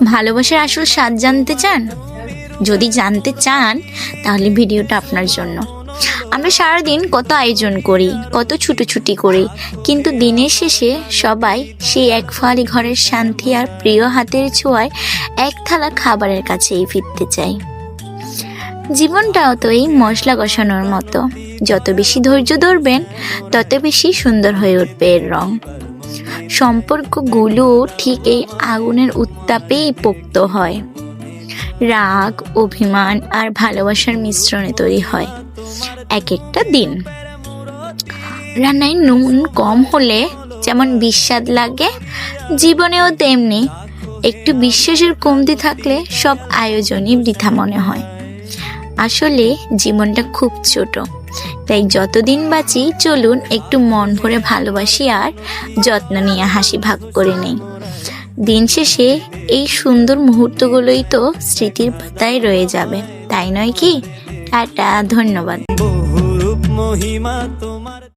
ভালোবাসার আসল স্বাদ জানতে চান? যদি জানতে চান তাহলে ভিডিওটা আপনার জন্য। আমরা সারাদিন কত আয়োজন করি, কত ছুটোছুটি করি, কিন্তু দিনের শেষে সবাই সেই এক ফালি ঘরের শান্তি আর প্রিয় হাতের ছোঁয়ায় এক থালা খাবারের কাছেই ফিরতে চাই। জীবনটাও তো এই মশলা কষানোর মতো, যত বেশি ধৈর্য ধরবেন তত বেশি সুন্দর হয়ে উঠবে এর রং। সম্পর্কগুলো ঠিক এই আগুনের উত্তাপেই পোক্ত হয়। রাগ, অভিমান আর ভালোবাসার মিশ্রণে তৈরি হয় এক একটা দিন। রান্নায় নুন কম হলে যেমন বিস্বাদ লাগে, জীবনেও তেমনি একটু বিশ্বাসের কমতি থাকলে সব আয়োজনই বৃথা মনে হয়। আসলে জীবনটা খুব ছোট, তাই যতদিন বাঁচি চলুন একটু মন ভরে ভালোবাসি আর যত্ন নিয়ে হাসি ভাগ করে নেই। দিন শেষে এই সুন্দর মুহূর্তগুলোই তো স্মৃতির পাতায় রয়ে যাবে, তাই নয় কি? টাটা, ধন্যবাদ। বহুরূপ মহিমা তোমার।